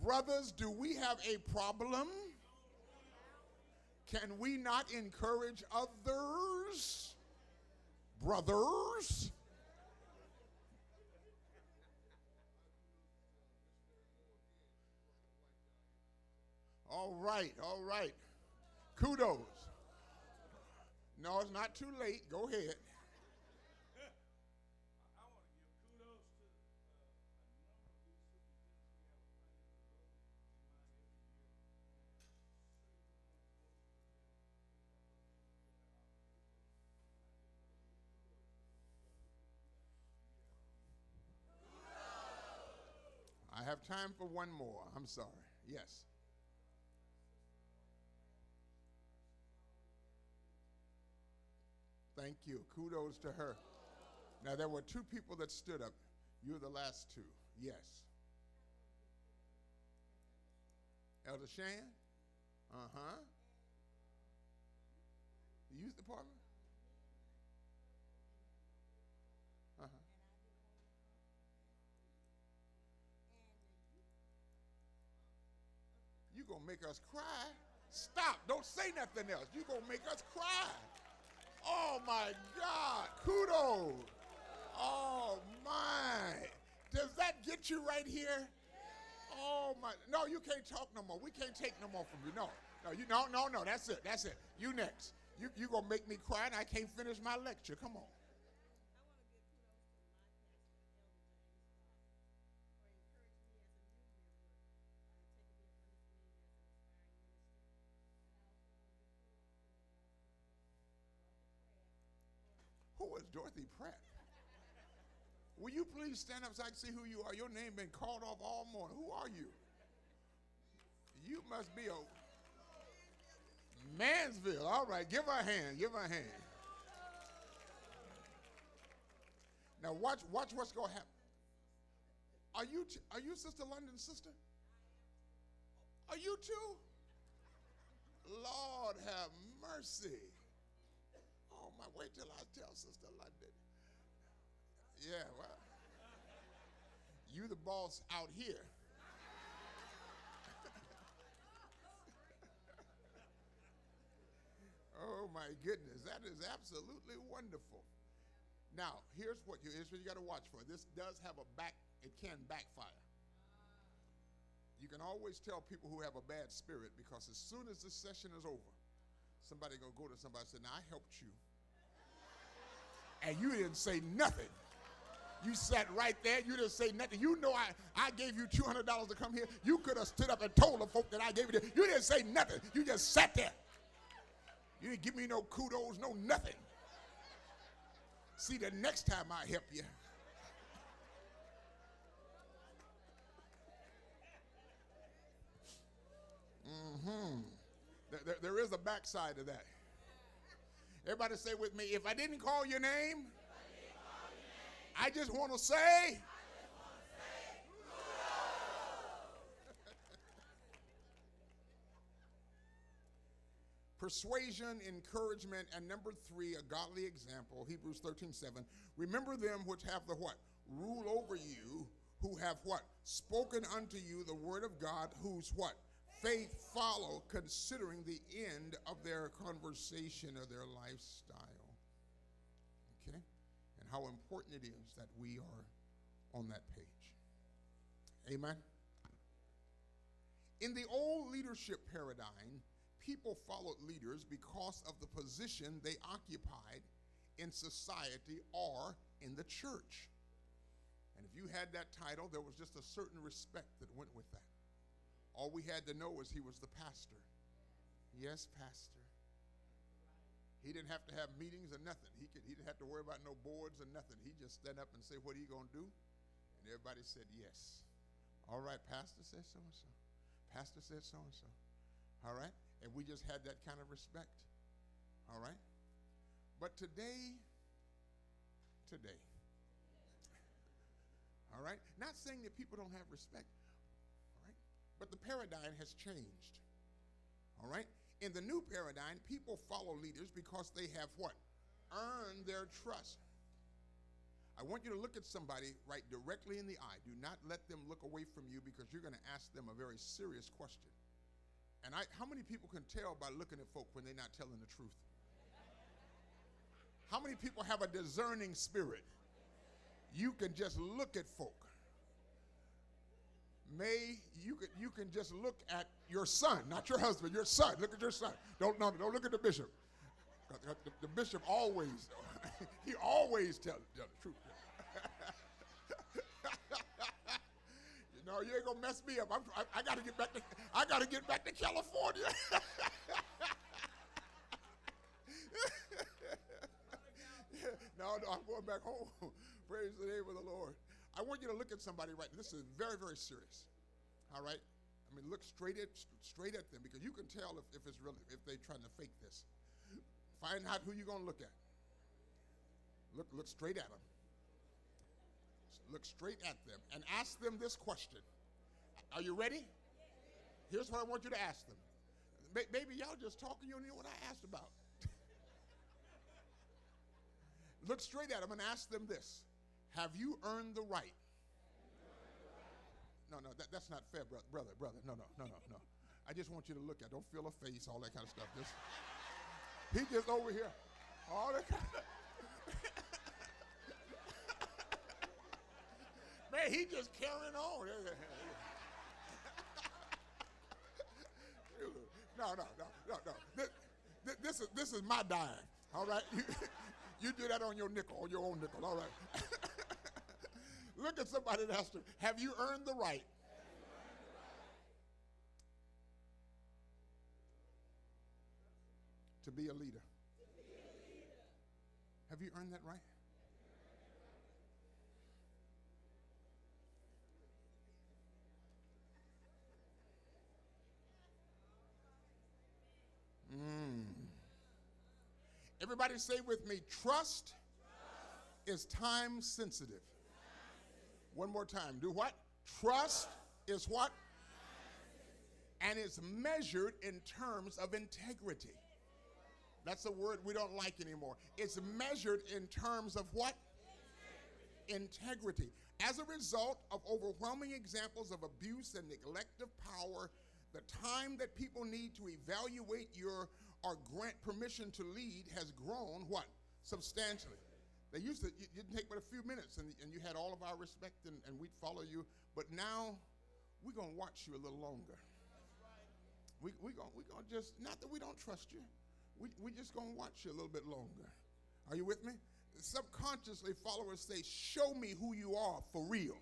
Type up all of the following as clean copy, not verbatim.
Brothers, do we have a problem? Can we not encourage others? Brothers? All right, all right. Kudos. No, it's not too late. Go ahead. I have time for one more. I'm sorry. Yes. Thank you. Kudos to her. Now, there were two people that stood up. You're the last two. Yes. Elder Shan? Uh-huh. The youth department? Uh-huh. You gonna make us cry? Stop. Don't say nothing else. You gonna make us cry. Oh, my God. Kudos. Oh, my. Does that get you right here? Oh, my. No, you can't talk no more. We can't take no more from you. No. No. That's it. That's it. You next. You going to make me cry and I can't finish my lecture. Come on. Who is Dorothy Pratt? Will you please stand up so I can see who you are? Your name been called off all morning. Who are you? You must be a Mansville. All right, give her a hand. Give her a hand. Now watch what's going to happen. Are you Sister London's sister? Are you too? Lord have mercy. Oh, my, wait till I tell Sister London. Yeah, well, you the boss out here. Oh, my goodness. That is absolutely wonderful. Now, here's what you got to watch for. This does have it can backfire. You can always tell people who have a bad spirit because as soon as this session is over, somebody going to go to somebody and say, now, I helped you. And you didn't say nothing. You sat right there. You didn't say nothing. You know I gave you $200 to come here. You could have stood up and told the folk that I gave you this. You didn't say nothing. You just sat there. You didn't give me no kudos, no nothing. See, the next time I help you. There is a backside to that. Everybody say with me, if I didn't call your name, I just want to say, persuasion, encouragement, and number 3, a godly example, Hebrews 13:7. Remember them which have the what? Rule over you, who have what? Spoken unto you the word of God, whose what? Faith follow, considering the end of their conversation or their lifestyle. Okay? And how important it is that we are on that page. Amen? In the old leadership paradigm, people followed leaders because of the position they occupied in society or in the church. And if you had that title, there was just a certain respect that went with that. All we had to know was he was the pastor. Yes, pastor. He didn't have to have meetings or nothing. He didn't have to worry about no boards or nothing. He just stand up and say, what are you going to do? And everybody said yes. All right, pastor said so-and-so. Pastor said so-and-so. All right? And we just had that kind of respect. All right? But today, all right? Not saying that people don't have respect. But the paradigm has changed. All right? In the new paradigm, people follow leaders because they have what? Earned their trust. I want you to look at somebody right directly in the eye. Do not let them look away from you, because you're going to ask them a very serious question. And how many people can tell by looking at folk when they're not telling the truth? How many people have a discerning spirit? You can just look at folk. You can just look at your son, not your husband, your son. Look at your son. Don't look at the bishop. The bishop always, he always tells the truth. You ain't gonna mess me up. I gotta get back to California. No, I'm going back home. Praise the name of the Lord. I want you to look at somebody right now. This is very, very serious. All right? I mean, look straight at them, because you can tell if they're trying to fake this. Find out who you're going to look at. Look straight at them. Look straight at them and ask them this question. Are you ready? Here's what I want you to ask them. Maybe y'all just talking, you don't know what I asked about. Look straight at them and ask them this. Have you earned the right? No, that's not fair, brother. No. I just want you to look at, don't feel a face, all that kind of stuff. He just over here, all that kind of man, he just carrying on. No. This is my dime, all right? You do that on your nickel, on your own nickel, all right? Look at somebody and ask them, have you earned the right? To be a leader. Have you earned that right? Everybody say with me, trust is time sensitive. One more time. Do what? Trust is what? And it's measured in terms of integrity. That's a word we don't like anymore. It's measured in terms of what? Integrity. As a result of overwhelming examples of abuse and neglect of power, the time that people need to evaluate or grant permission to lead has grown what? Substantially. They used to, it didn't take but a few minutes, and you had all of our respect, and we'd follow you. But now, we're going to watch you a little longer. We're going to just, not that we don't trust you, we're just going to watch you a little bit longer. Are you with me? Subconsciously, followers say, show me who you are for real.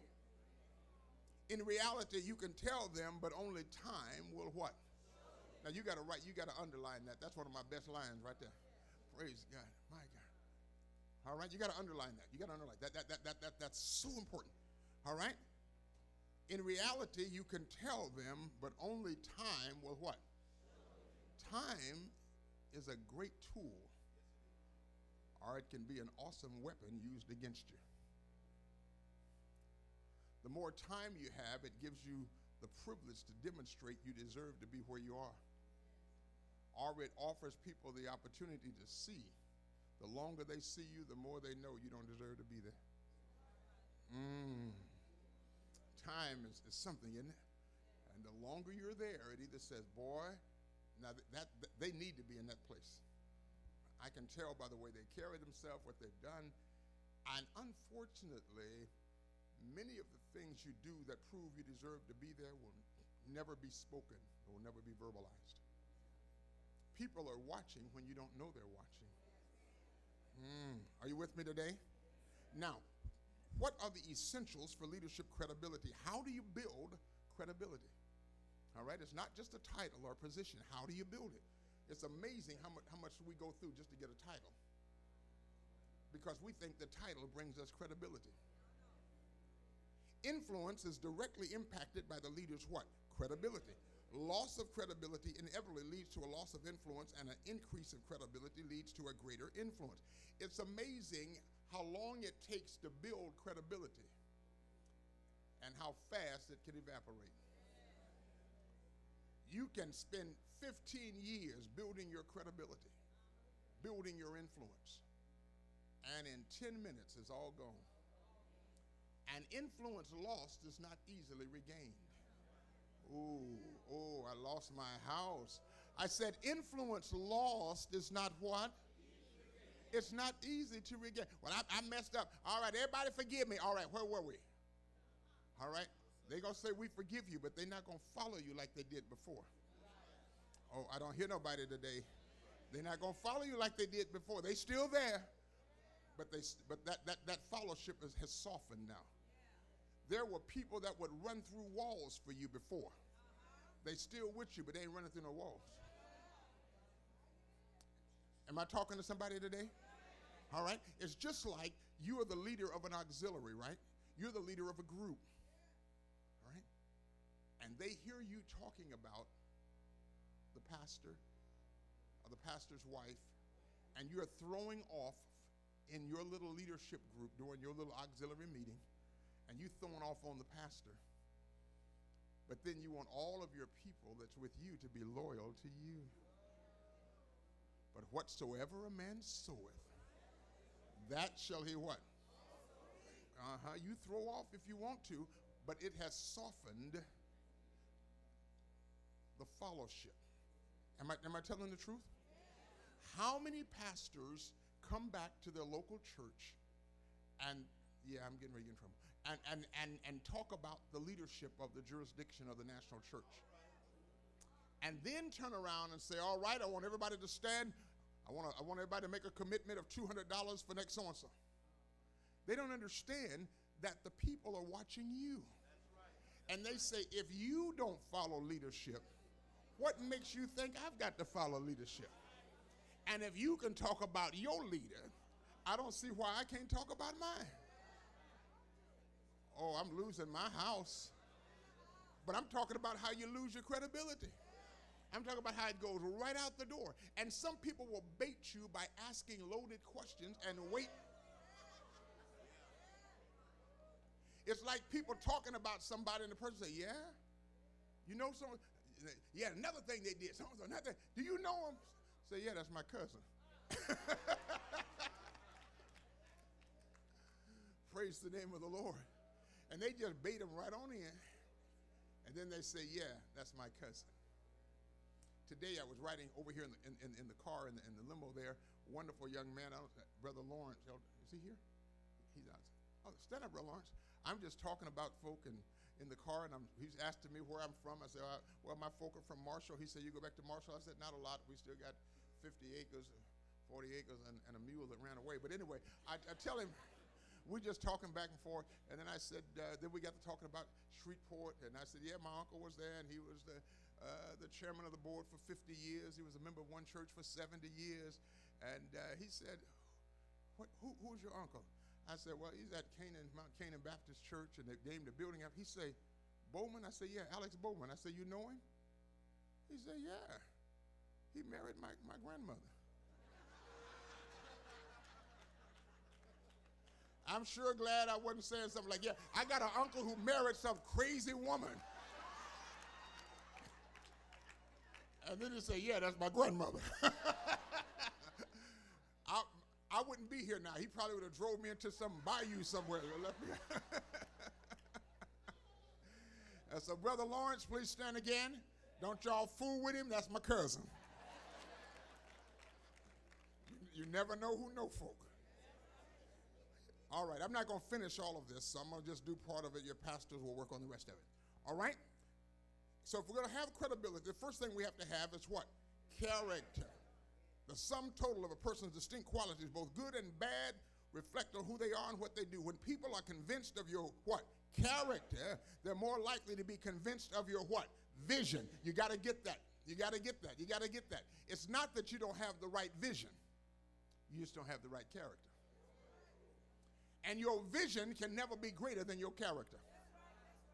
In reality, you can tell them, but only time will what? Now, you got to underline that. That's one of my best lines right there. Praise God, my God. All right, you got to underline that. You got to underline that. That's so important. All right? In reality, you can tell them, but only time will what? Time is a great tool, or it can be an awesome weapon used against you. The more time you have, it gives you the privilege to demonstrate you deserve to be where you are. Or it offers people the opportunity to see. The longer they see you, the more they know you don't deserve to be there. Time is something, isn't it? And the longer you're there, it either says, boy, now that they need to be in that place. I can tell by the way they carry themselves, what they've done. And unfortunately, many of the things you do that prove you deserve to be there will never be spoken, will never be verbalized. People are watching when you don't know they're watching. Are you with me today? Now, what are the essentials for leadership credibility? How do you build credibility? All right, it's not just a title or a position. How do you build it? It's amazing how much we go through just to get a title, because we think the title brings us credibility. Influence is directly impacted by the leader's what? Credibility. Loss of credibility inevitably leads to a loss of influence, and an increase of credibility leads to a greater influence. It's amazing how long it takes to build credibility and how fast it can evaporate. You can spend 15 years building your credibility, building your influence, and in 10 minutes it's all gone. And influence lost is not easily regained. Oh, I lost my house. I said influence lost is not what? It's not easy to regain. Well, I messed up. All right, everybody forgive me. All right, where were we? All right, they're going to say we forgive you, but they're not going to follow you like they did before. Oh, I don't hear nobody today. They're not going to follow you like they did before. They're still there, but that fellowship has softened now. There were people that would run through walls for you before. They still with you, but they ain't running through no walls. Am I talking to somebody today? All right. It's just like you are the leader of an auxiliary, right? You're the leader of a group, all right? And they hear you talking about the pastor or the pastor's wife, and you're throwing off in your little leadership group during your little auxiliary meeting, and you throwing off on the pastor. But then you want all of your people that's with you to be loyal to you. But whatsoever a man soweth, that shall he what? You throw off if you want to, but it has softened the fellowship. Am I telling the truth? How many pastors come back to their local church and, yeah, I'm getting ready to get in trouble, and talk about the leadership of the jurisdiction of the national church, and then turn around and say, all right, I want everybody to stand. I want everybody to make a commitment of $200 for next so-and-so. They don't understand that the people are watching you. And they say, if you don't follow leadership, what makes you think I've got to follow leadership? And if you can talk about your leader, I don't see why I can't talk about mine. Oh, I'm losing my house. But I'm talking about how you lose your credibility. I'm talking about how it goes right out the door. And some people will bait you by asking loaded questions and wait. It's like people talking about somebody and the person say, yeah? You know someone? Yeah, another thing they did. Another, do you know him? Say, yeah, that's my cousin. Praise the name of the Lord. And they just bait them right on in. And then they say, yeah, that's my cousin. Today I was riding over here in the car in the limo there. Wonderful young man, Brother Lawrence. Is he here? He's out. Oh, stand up, Brother Lawrence. I'm just talking about folk in the car, and he's asking me where I'm from. I said, well, my folk are from Marshall. He said, you go back to Marshall? I said, not a lot. We still got 50 acres, 40 acres, and a mule that ran away. But anyway, I tell him, we're just talking back and forth. And then I said, then we got to talking about Shreveport. And I said, yeah, my uncle was there, and he was the chairman of the board for 50 years. He was a member of one church for 70 years. And he said, who's your uncle? I said, well, he's at Mount Canaan Baptist Church, and they named the building up. He said, Bowman? I said, yeah, Alex Bowman. I said, you know him? He said, yeah. He married my grandmother. I'm sure glad I wasn't saying something like, yeah, I got an uncle who married some crazy woman. And then he said, yeah, that's my grandmother. I wouldn't be here now. He probably would have drove me into some bayou somewhere. So, Brother Lawrence, please stand again. Don't y'all fool with him. That's my cousin. You never know who know folk. All right, I'm not going to finish all of this, so I'm going to just do part of it. Your pastors will work on the rest of it. All right? So if we're going to have credibility, the first thing we have to have is what? Character. The sum total of a person's distinct qualities, both good and bad, reflect on who they are and what they do. When people are convinced of your what? Character, they're more likely to be convinced of your what? Vision. You got to get that. You got to get that. You got to get that. It's not that you don't have the right vision. You just don't have the right character. And your vision can never be greater than your character.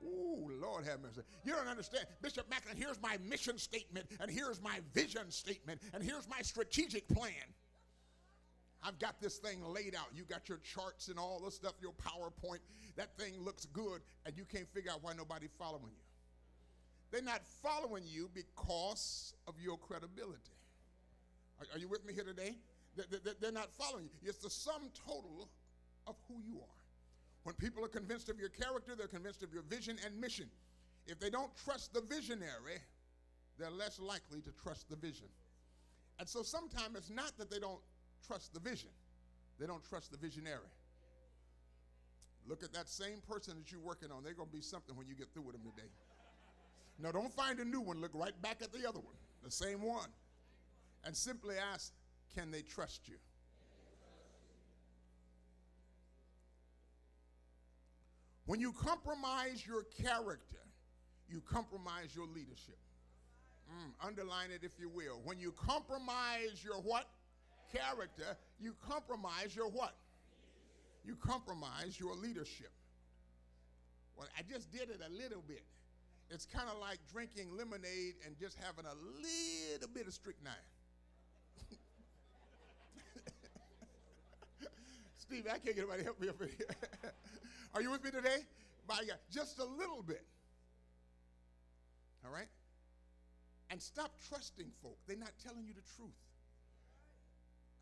Ooh, Lord have mercy. You don't understand. Bishop Macklin, here's my mission statement, and here's my vision statement, and here's my strategic plan. I've got this thing laid out. You got your charts and all this stuff, your PowerPoint. That thing looks good, and you can't figure out why nobody's following you. They're not following you because of your credibility. Are you with me here today? They're not following you. It's the sum total of who you are. When people are convinced of your character, they're convinced of your vision and mission. If they don't trust the visionary, they're less likely to trust the vision. And so sometimes it's not that they don't trust the vision. They don't trust the visionary. Look at that same person that you're working on. They're going to be something when you get through with them today. No, don't find a new one. Look right back at the other one, the same one. And simply ask, can they trust you? When you compromise your character, you compromise your leadership. Underline it if you will. When you compromise your what? Character, you compromise your what? You compromise your leadership. Well, I just did it a little bit. It's kind of like drinking lemonade and just having a little bit of strychnine. Steve, I can't get anybody to help me up here. Are you with me today? By God, just a little bit. All right? And stop trusting folk. They're not telling you the truth.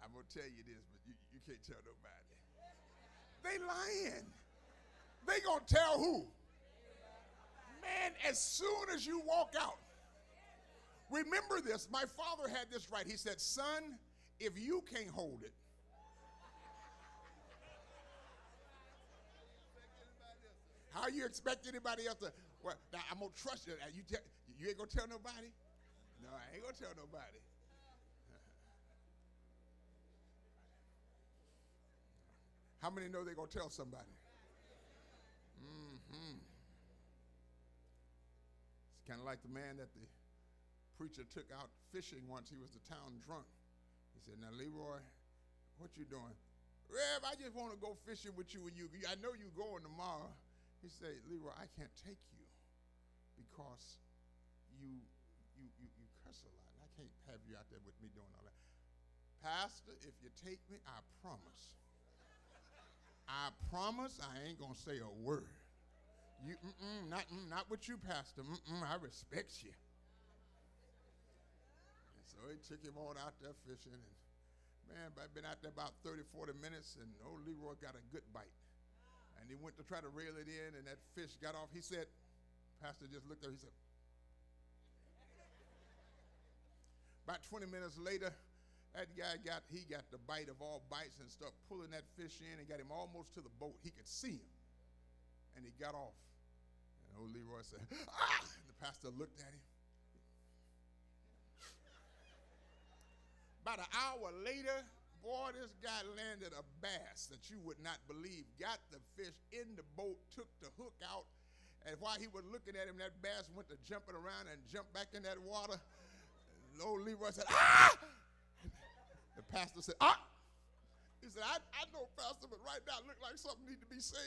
I'm going to tell you this, but you can't tell nobody. They lying. They going to tell who? Man, as soon as you walk out. Remember this. My father had this right. He said, son, if you can't hold it, how you expect anybody else to? Well, now I'm going to trust you. You ain't going to tell nobody? No, I ain't going to tell nobody. How many know they're going to tell somebody? It's kind of like the man that the preacher took out fishing once. He was the town drunk. He said, now, Leroy, what you doing? Rev, I just want to go fishing with you. I know you going tomorrow. He said, Leroy, I can't take you because you curse a lot. And I can't have you out there with me doing all that. Pastor, if you take me, I promise I ain't going to say a word. You, not with you, Pastor. I respect you. And so he took him on out there fishing. And man, I've been out there about 30, 40 minutes, and old Leroy got a good bite. And he went to try to reel it in, and that fish got off. He said, Pastor just looked at him. He said, about 20 minutes later, that guy got the bite of all bites and started pulling that fish in and got him almost to the boat. He could see him. And he got off. And old Leroy said, ah! And the pastor looked at him. About an hour later, boy, this guy landed a bass that you would not believe. Got the fish in the boat, took the hook out, and while he was looking at him, that bass went to jumping around and jumped back in that water. And old Leroy said, ah! The pastor said, ah! He said, I know, Pastor, but right now it looked like something need to be said.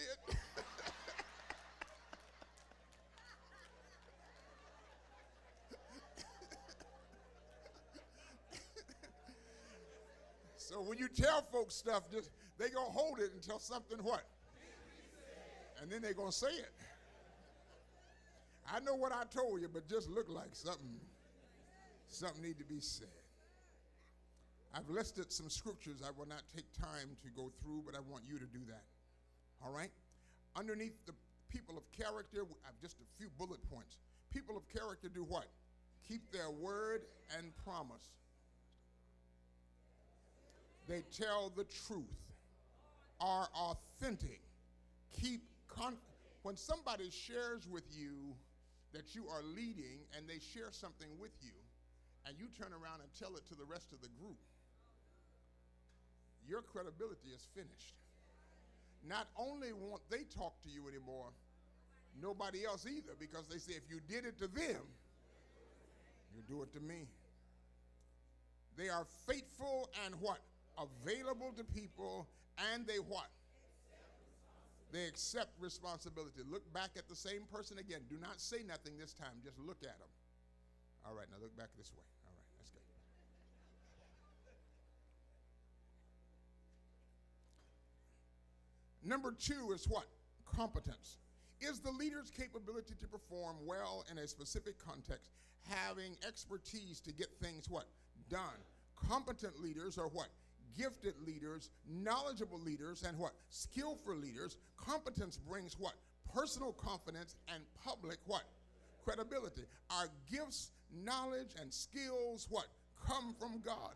So when you tell folks stuff, they going to hold it until something what? And then they're going to say it. I know what I told you, but just look like something need to be said. I've listed some scriptures I will not take time to go through, but I want you to do that. All right? Underneath the people of character, I have just a few bullet points. People of character do what? Keep their word and promise. They tell the truth, are authentic, when somebody shares with you that you are leading and they share something with you and you turn around and tell it to the rest of the group, your credibility is finished. Not only won't they talk to you anymore, nobody else either, because they say if you did it to them, you do it to me. They are faithful and what? Available to people, and they what? They accept responsibility. Look back at the same person again. Do not say nothing this time. Just look at them. All right, now look back this way. All right, that's good. Number 2 is what? Competence. Is the leader's capability to perform well in a specific context, having expertise to get things what? Done. Competent leaders are what? gifted leaders, knowledgeable leaders, and what? Skillful leaders. Competence brings what? Personal confidence and public what? Credibility. Our gifts, knowledge, and skills what? Come from God.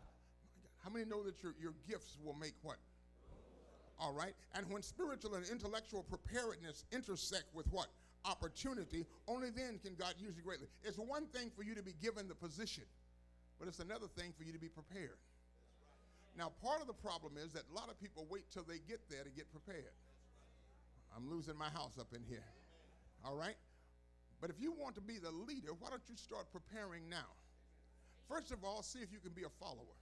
How many know that your gifts will make what? All right. And when spiritual and intellectual preparedness intersect with what? Opportunity, only then can God use you greatly. It's one thing for you to be given the position, but it's another thing for you to be prepared. Now, part of the problem is that a lot of people wait till they get there to get prepared. I'm losing my house up in here. All right? But if you want to be the leader, why don't you start preparing now? First of all, see if you can be a follower.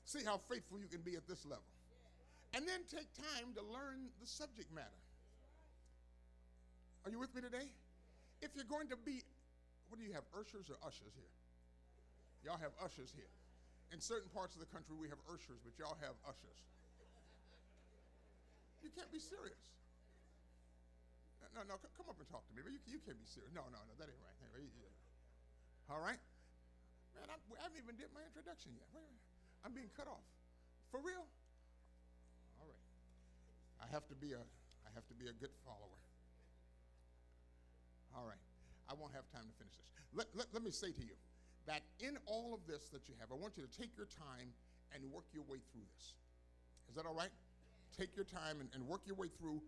See how faithful you can be at this level. And then take time to learn the subject matter. Are you with me today? If you're going to be, what do you have, ushers or ushers here? Y'all have ushers here. In certain parts of the country, we have ushers, but y'all have ushers. You can't be serious. No, come up and talk to me. You can't be serious. No, that ain't right. All right? Man, I haven't even did my introduction yet. I'm being cut off. For real? All right. I have to be a good follower. All right. I won't have time to finish this. Let me say to you that in all of this that you have, I want you to take your time and work your way through this. Is that all right? Take your time and work your way through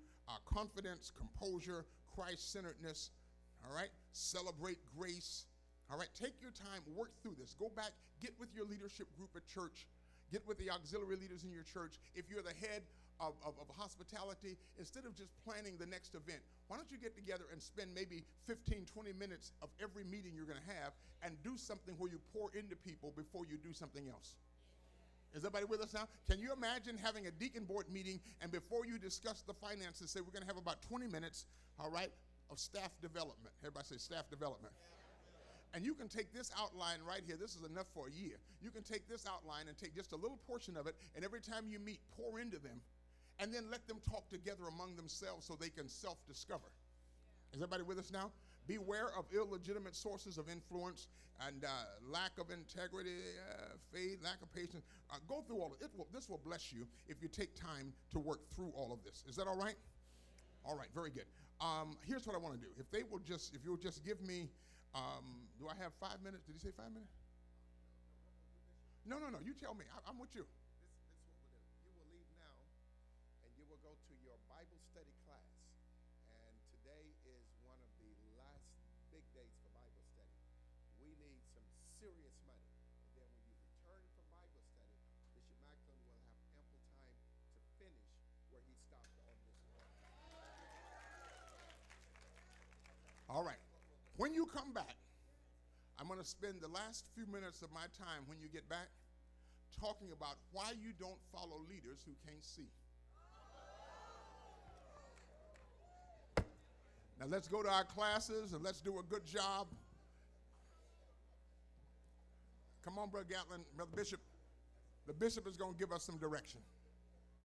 confidence, composure, Christ-centeredness, all right? Celebrate grace, all right? Take your time, work through this. Go back, get with your leadership group at church, get with the auxiliary leaders in your church. If you're the head of hospitality, instead of just planning the next event, why don't you get together and spend maybe 15, 20 minutes of every meeting you're going to have and do something where you pour into people before you do something else? Is everybody with us now? Can you imagine having a deacon board meeting and before you discuss the finances, say we're going to have about 20 minutes, all right, of staff development. Everybody say staff development. And you can take this outline right here. This is enough for a year. You can take this outline and take just a little portion of it, and every time you meet, pour into them, and then let them talk together among themselves so they can self-discover. Is everybody with us now? Beware of illegitimate sources of influence and lack of integrity, faith, lack of patience. Go through all of it. This will bless you if you take time to work through all of this. Is that all right? All right, very good. Here's what I want to do. If you'll just give me, do I have 5 minutes? Did he say 5 minutes? No. You tell me. I'm with you. This is what we'll do. You will leave now, and you will go to your Bible study class. And today is one of the last big days for Bible study. We need some serious money. And then when you return from Bible study, Bishop Macklin will have ample time to finish where he stopped on this morning. All right. When you come back, I'm going to spend the last few minutes of my time when you get back talking about why you don't follow leaders who can't see. Now let's go to our classes and let's do a good job. Come on, Brother Gatlin, Brother Bishop. The bishop is going to give us some direction.